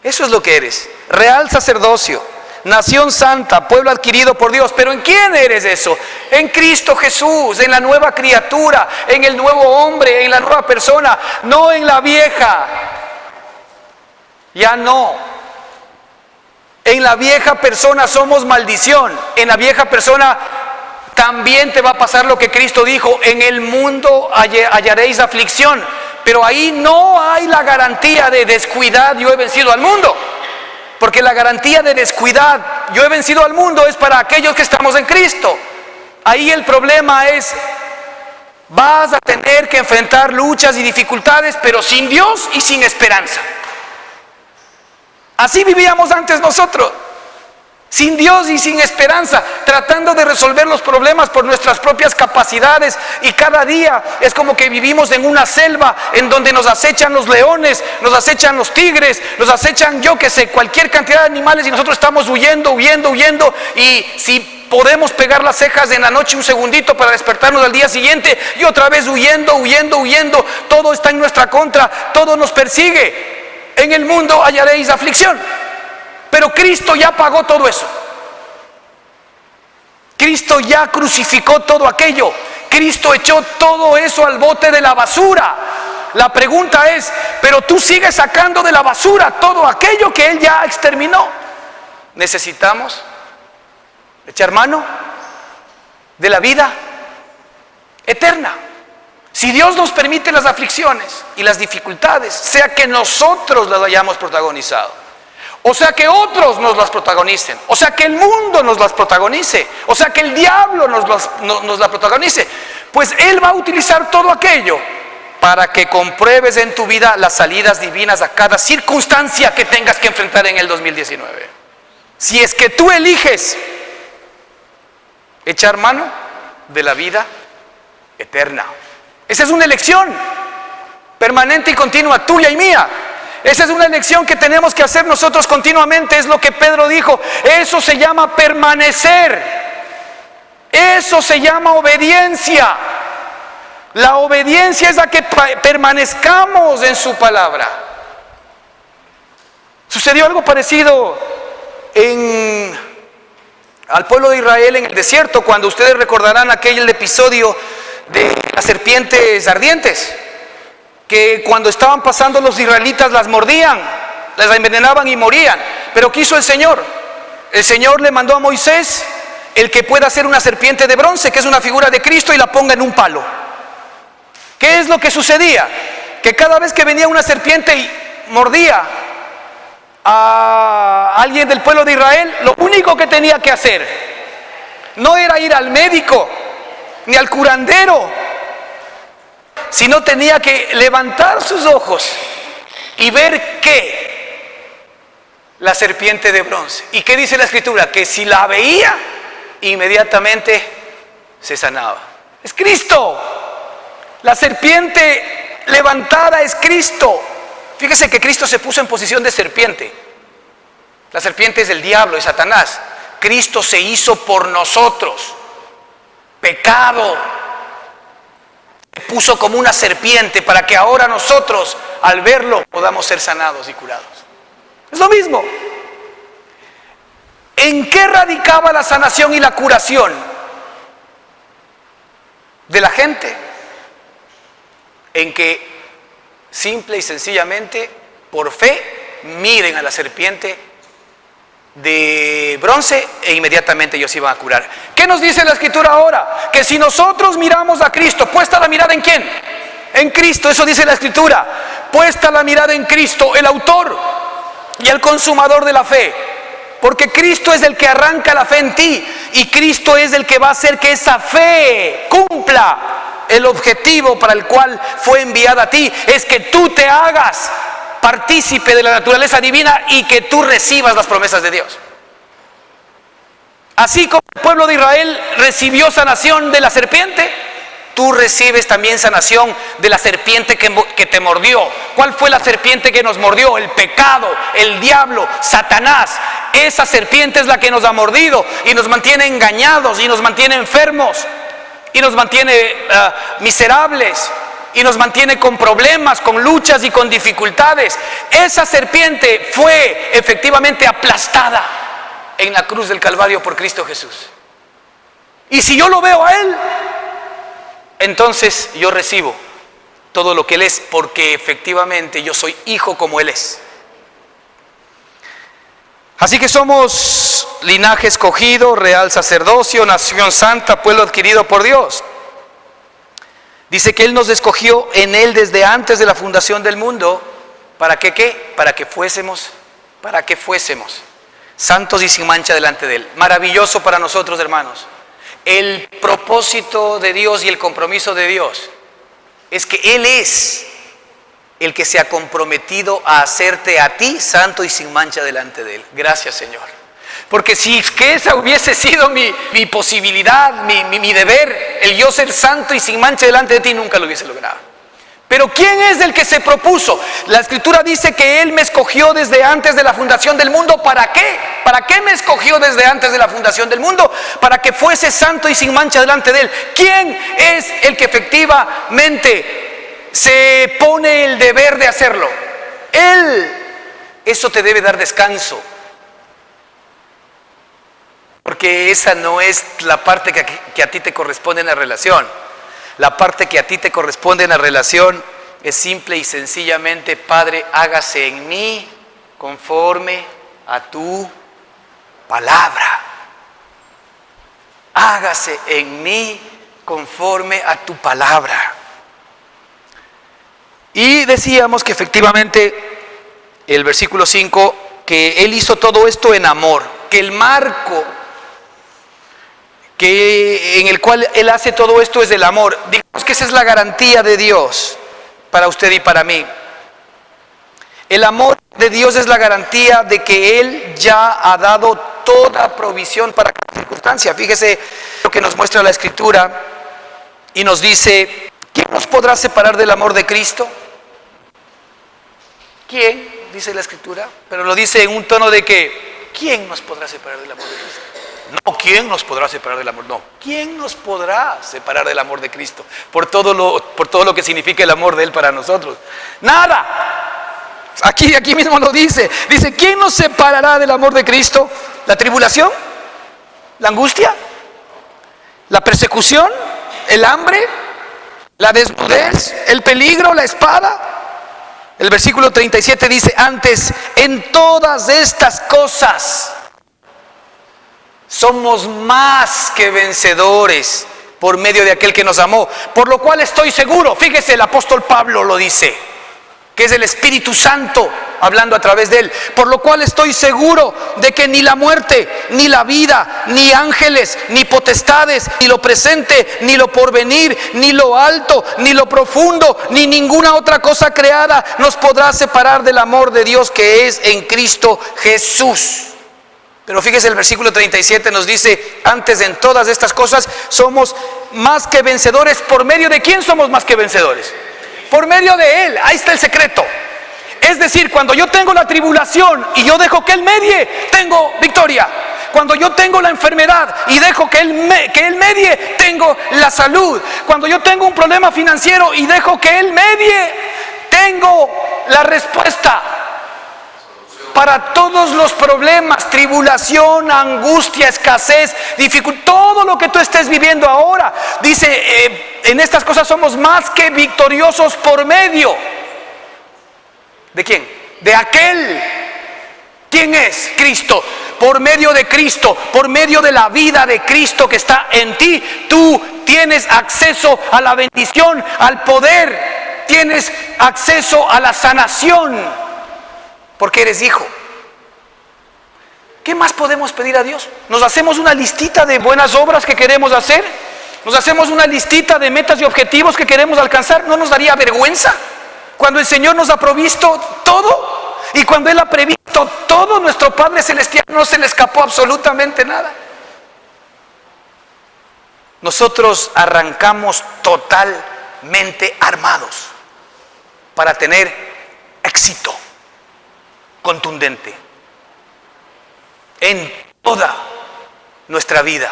Eso es lo que eres, real sacerdocio, nación santa, pueblo adquirido por Dios. ¿Pero en quién eres eso? En Cristo Jesús, en la nueva criatura, en el nuevo hombre, en la nueva persona, no en la vieja. Ya no. En la vieja persona somos maldición. En la vieja persona también te va a pasar lo que Cristo dijo: en el mundo hallaréis aflicción. Pero ahí no hay la garantía de descuidad, yo he vencido al mundo. Porque la garantía de descuidad, yo he vencido al mundo, es para aquellos que estamos en Cristo. Ahí el problema es, vas a tener que enfrentar luchas y dificultades, pero sin Dios y sin esperanza. Así vivíamos antes nosotros, sin Dios y sin esperanza, tratando de resolver los problemas por nuestras propias capacidades, y cada día es como que vivimos en una selva en donde nos acechan los leones, nos acechan los tigres, nos acechan, yo que sé, cualquier cantidad de animales, y nosotros estamos huyendo, y si podemos pegar las cejas en la noche un segundito para despertarnos al día siguiente, y otra vez huyendo, todo está en nuestra contra, todo nos persigue. En el mundo hallaréis aflicción. Pero Cristo ya pagó todo eso. Cristo ya crucificó todo aquello. Cristo echó todo eso al bote de la basura. La pregunta es, pero tú sigues sacando de la basura todo aquello que Él ya exterminó. Necesitamos echar mano de la vida eterna. Si Dios nos permite las aflicciones y las dificultades, sea que nosotros las hayamos protagonizado, o sea que otros nos las protagonicen, o sea que el mundo nos las protagonice, o sea que el diablo nos la protagonice, pues Él va a utilizar todo aquello para que compruebes en tu vida las salidas divinas a cada circunstancia que tengas que enfrentar en el 2019. Si es que tú eliges echar mano de la vida eterna. Esa es una elección permanente y continua, tuya y mía. Esa es una elección que tenemos que hacer nosotros continuamente. Es lo que Pedro dijo. Eso se llama permanecer. Eso se llama obediencia. La obediencia es la que permanezcamos en su palabra. Sucedió algo parecido al pueblo de Israel en el desierto, cuando ustedes recordarán aquel episodio de las serpientes ardientes, que cuando estaban pasando los israelitas las mordían, las envenenaban y morían. Pero ¿qué hizo el Señor? El Señor le mandó a Moisés el que pueda hacer una serpiente de bronce, que es una figura de Cristo, y la ponga en un palo. ¿Qué es lo que sucedía? Que cada vez que venía una serpiente y mordía a alguien del pueblo de Israel, lo único que tenía que hacer no era ir al médico ni al curandero, sino tenía que levantar sus ojos y ver que la serpiente de bronce. ¿Y qué dice la Escritura? Que si la veía, inmediatamente se sanaba. Es Cristo. La serpiente levantada es Cristo. Fíjese que Cristo se puso en posición de serpiente. La serpiente es el diablo y Satanás. Cristo se hizo por nosotros. Pecado. Se puso como una serpiente para que ahora nosotros, al verlo, podamos ser sanados y curados. Es lo mismo. ¿En qué radicaba la sanación y la curación de la gente? En que simple y sencillamente, por fe, miren a la serpiente de bronce e inmediatamente ellos iban a curar. ¿Qué nos dice la Escritura ahora? Que si nosotros miramos a Cristo, ¿puesta la mirada en quién? En Cristo, eso dice la Escritura. Puesta la mirada en Cristo, el autor y el consumador de la fe. Porque Cristo es el que arranca la fe en ti, y Cristo es el que va a hacer que esa fe cumpla el objetivo para el cual fue enviada a ti. Es que tú te hagas partícipe de la naturaleza divina y que tú recibas las promesas de Dios. Así como el pueblo de Israel recibió sanación de la serpiente, tú recibes también sanación de la serpiente que te mordió. ¿Cuál fue la serpiente que nos mordió? El pecado, el diablo, Satanás. Esa serpiente es la que nos ha mordido y nos mantiene engañados y nos mantiene enfermos y nos mantiene miserables y nos mantiene con problemas, con luchas y con dificultades. Esa serpiente fue efectivamente aplastada en la cruz del Calvario por Cristo Jesús. Y si yo lo veo a Él, entonces yo recibo todo lo que Él es, porque efectivamente yo soy hijo como Él es. Así que somos linaje escogido, real sacerdocio, nación santa, pueblo adquirido por Dios. Dice que Él nos escogió en Él desde antes de la fundación del mundo. ¿Para qué qué? Para que fuésemos santos y sin mancha delante de Él. Maravilloso para nosotros, hermanos. El propósito de Dios y el compromiso de Dios es que Él es el que se ha comprometido a hacerte a ti santo y sin mancha delante de Él. Gracias, Señor. Porque si es que esa hubiese sido mi posibilidad, mi deber, el yo ser santo y sin mancha delante de ti, nunca lo hubiese logrado. Pero ¿quién es el que se propuso? La Escritura dice que Él me escogió desde antes de la fundación del mundo. ¿Para qué? ¿Para qué me escogió desde antes de la fundación del mundo? Para que fuese santo y sin mancha delante de Él. ¿Quién es el que efectivamente se pone el deber de hacerlo? Él. Eso te debe dar descanso, porque esa no es la parte que a ti te corresponde en la relación. La parte que a ti te corresponde en la relación es simple y sencillamente: Padre, hágase en mí conforme a tu palabra. Hágase en mí conforme a tu palabra. Y decíamos que efectivamente el versículo 5, que Él hizo todo esto en amor, que el marco en el cual Él hace todo esto es el amor. Digamos que esa es la garantía de Dios para usted y para mí. El amor de Dios es la garantía de que Él ya ha dado toda provisión para cada circunstancia. Fíjese lo que nos muestra la Escritura y nos dice: ¿quién nos podrá separar del amor de Cristo? ¿Quién? Dice la Escritura, pero lo dice en un tono de que ¿quién nos podrá separar del amor de Cristo? No, ¿quién nos podrá separar del amor? No, ¿quién nos podrá separar del amor de Cristo? Por todo lo que significa el amor de Él para nosotros. Nada. Aquí mismo lo dice. Dice: ¿quién nos separará del amor de Cristo? ¿La tribulación? ¿La angustia? ¿La persecución? ¿El hambre? ¿La desnudez? ¿El peligro? ¿La espada? El versículo 37 dice: antes, en todas estas cosas somos más que vencedores por medio de aquel que nos amó. Por lo cual estoy seguro, fíjese, el apóstol Pablo lo dice, que es el Espíritu Santo hablando a través de él. Por lo cual estoy seguro de que ni la muerte, ni la vida, ni ángeles, ni potestades, ni lo presente, ni lo porvenir, ni lo alto, ni lo profundo, ni ninguna otra cosa creada nos podrá separar del amor de Dios que es en Cristo Jesús. Pero fíjese, el versículo 37 nos dice: antes, en todas estas cosas somos más que vencedores. ¿Por medio de quién somos más que vencedores? Por medio de Él. Ahí está el secreto. Es decir, cuando yo tengo la tribulación y yo dejo que Él medie, tengo victoria. Cuando yo tengo la enfermedad y dejo que Él medie, tengo la salud. Cuando yo tengo un problema financiero y dejo que Él medie, tengo la respuesta para todos los problemas, tribulación, angustia, escasez, dificultad, todo lo que tú estés viviendo ahora. Dice, en estas cosas somos más que victoriosos por medio. ¿De quién? De aquel. ¿Quién es? Cristo. Por medio de Cristo, por medio de la vida de Cristo que está en ti, tú tienes acceso a la bendición, al poder, tienes acceso a la sanación. Porque eres hijo. ¿Qué más podemos pedir a Dios? ¿Nos hacemos una listita de buenas obras que queremos hacer? ¿Nos hacemos una listita de metas y objetivos que queremos alcanzar? ¿No nos daría vergüenza? Cuando el Señor nos ha provisto todo, y cuando Él ha previsto todo, nuestro Padre Celestial no se le escapó absolutamente nada. Nosotros arrancamos totalmente armados para tener éxito contundente en toda nuestra vida,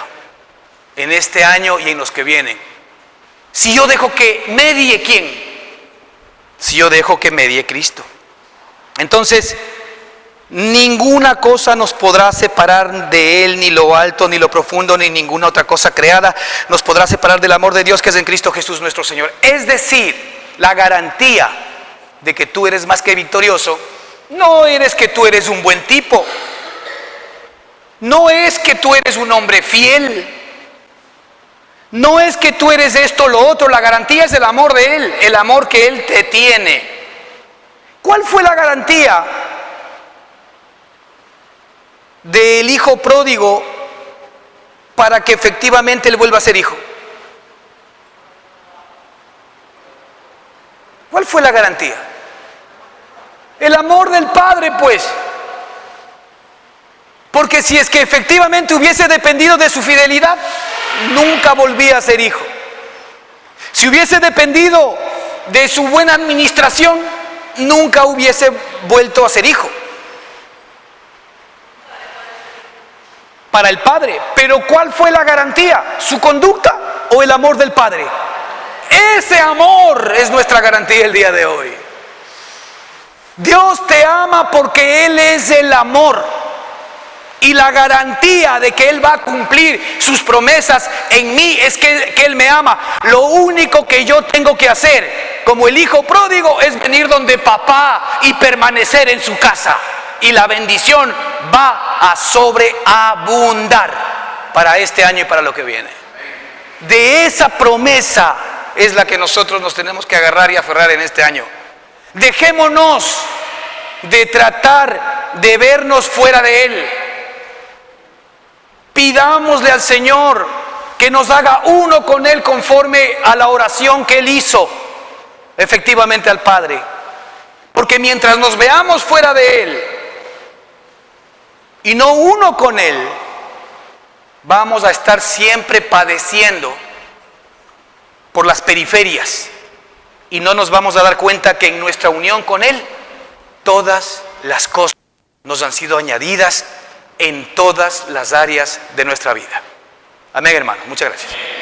en este año y en los que vienen. Si yo dejo que medie, ¿quién? si yo dejo que medie Cristo. Entonces, ninguna cosa nos podrá separar de Él, ni lo alto, ni lo profundo, ni ninguna otra cosa creada nos podrá separar del amor de Dios que es en Cristo Jesús nuestro Señor. Es decir, la garantía de que tú eres más que victorioso, no eres que tú eres un buen tipo, no es que tú eres un hombre fiel, no es que tú eres esto o lo otro. La garantía es el amor de Él, el amor que Él te tiene. ¿Cuál fue la garantía del hijo pródigo para que efectivamente él vuelva a ser hijo? ¿Cuál fue la garantía? El amor del Padre, pues. Porque si es que efectivamente hubiese dependido de su fidelidad, nunca volvía a ser hijo. Si hubiese dependido de su buena administración, nunca hubiese vuelto a ser hijo. Para el Padre. Pero ¿cuál fue la garantía? ¿Su conducta o el amor del Padre? Ese amor es nuestra garantía el día de hoy. Dios te ama porque Él es el amor. Y la garantía de que Él va a cumplir sus promesas en mí es que Él me ama. Lo único que yo tengo que hacer como el hijo pródigo es venir donde papá y permanecer en su casa. Y la bendición va a sobreabundar para este año y para lo que viene. De esa promesa es la que nosotros nos tenemos que agarrar y aferrar en este año. Dejémonos de tratar de vernos fuera de Él. Pidámosle al Señor que nos haga uno con Él conforme a la oración que Él hizo efectivamente al Padre. Porque mientras nos veamos fuera de Él y no uno con Él, vamos a estar siempre padeciendo por las periferias y no nos vamos a dar cuenta que en nuestra unión con Él todas las cosas nos han sido añadidas en todas las áreas de nuestra vida. Amén, hermano. Muchas gracias.